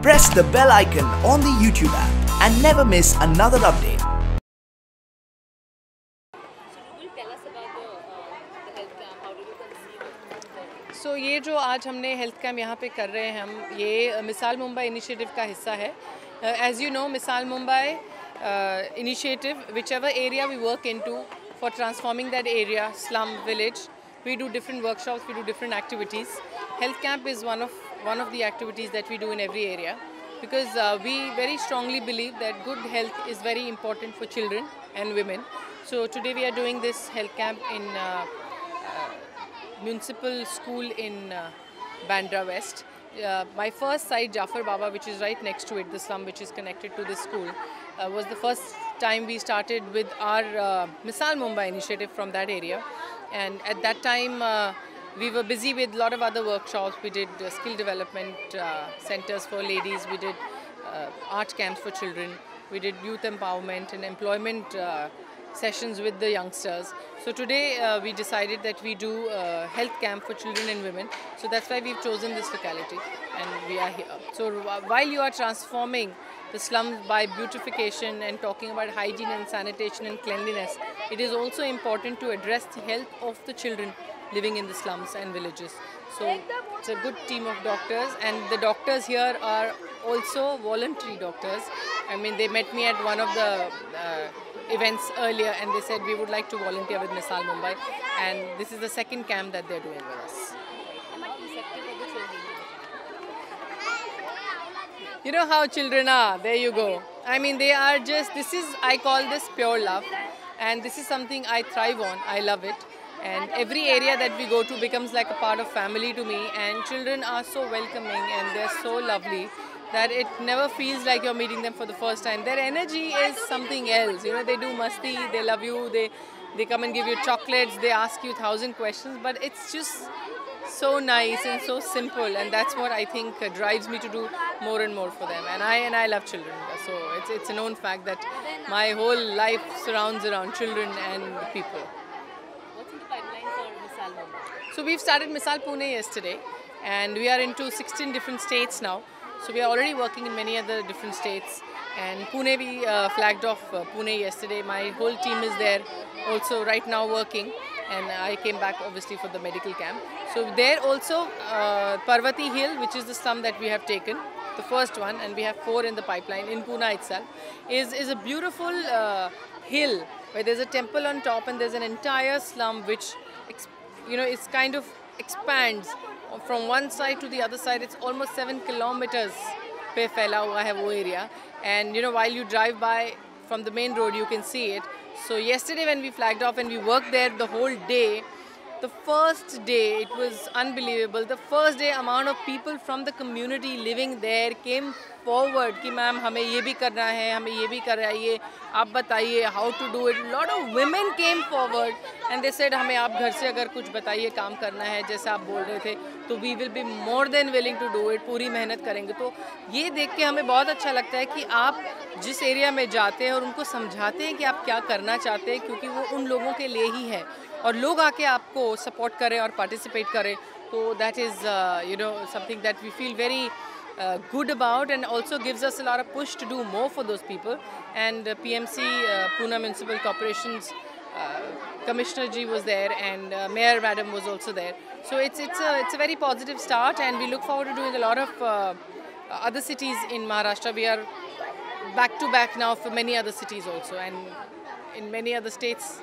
Press the bell icon on the YouTube app and never miss another update. So ये जो आज हमने health camp यहाँ पे कर रहे हैं हम ये मिसाल मुंबई इनिशिएटिव का हिस्सा है. As you know, मिसाल Mumbai initiative, whichever area we work into for transforming that area, slum, village, we do different workshops, we do different activities. Health camp is one of the activities that we do in every area because we very strongly believe that good health is very important for children and women. So today we are doing this health camp in municipal school in Bandra West. My first site, Jafar Baba, which is right next to it, the slum which is connected to this school, was the first time we started with our Misal Mumbai initiative from that area. And at that time, we were busy with a lot of other workshops. We did skill development centers for ladies. We did art camps for children. We did youth empowerment and employment sessions with the youngsters. So today we decided that we do a health camp for children and women. So that's why we've chosen this locality and we are here. So while you are transforming the slums by beautification and talking about hygiene and sanitation and cleanliness, it is also important to address the health of the children living in the slums and villages. So it's a good team of doctors, and the doctors here are also voluntary doctors. I mean, they met me at one of the events earlier and they said we would like to volunteer with Misal Mumbai, and this is the second camp that they're doing with us. You know how children are, there you go. I mean, they are just, I call this pure love, and this is something I thrive on. I love it. And every area that we go to becomes like a part of family to me, and children are so welcoming and they're so lovely that it never feels like you're meeting them for the first time. Their energy is something else. You know, they do masti, they love you, they come and give you chocolates, they ask you 1,000 questions, but it's just so nice and so simple, and that's what I think drives me to do more and more for them. And I love children, so it's a known fact that my whole life surrounds around children and people. What's in the pipeline for Misal Mumbai? So we've started Misal Pune yesterday, and we are into 16 different states now. So we are already working in many other different states. And Pune, we flagged off Pune yesterday. My whole team is there also right now working. And I came back obviously for the medical camp. So there also Parvati Hill, which is the slum that we have taken, the first one, and we have 4 in the pipeline in Pune itself, is a beautiful hill where there's a temple on top and there's an entire slum which, you know, it's kind of expands from one side to the other side. It's almost 7 kilometers pe phaila hua hai wo area, and you know, while you drive by from the main road you can see it. So yesterday when we flagged off and we worked there the whole day, the first day it was unbelievable. The first day amount of people from the community living there came forward कि ma'am हमें ये भी करना है, हमें ये भी करना है, ये आप बताइए how to do it. Lot of women came forward and they said हमें आप घर से अगर कुछ बताइए काम करना है जैसे आप बोल रहे थे तो we will be more than willing to do it, पूरी मेहनत करेंगे. तो ये देख के हमें बहुत अच्छा लगता है कि आप जिस एरिया में जाते हैं और उनको समझाते हैं कि आप क्या करना चाहते हैं, क्योंकि वो उन लोगों के लिए ही है और लोग आके आपको सपोर्ट करें और पार्टिसिपेट करें. तो that is you know, something that we feel very good about, and also gives us a lot of push to do more for those people. And PMC, Pune Municipal Corporation's Commissioner Ji was there, and Mayor Madam was also there. So it's a very positive start, and we look forward to doing a lot of other cities in Maharashtra. We are back to back now for many other cities also, and in many other states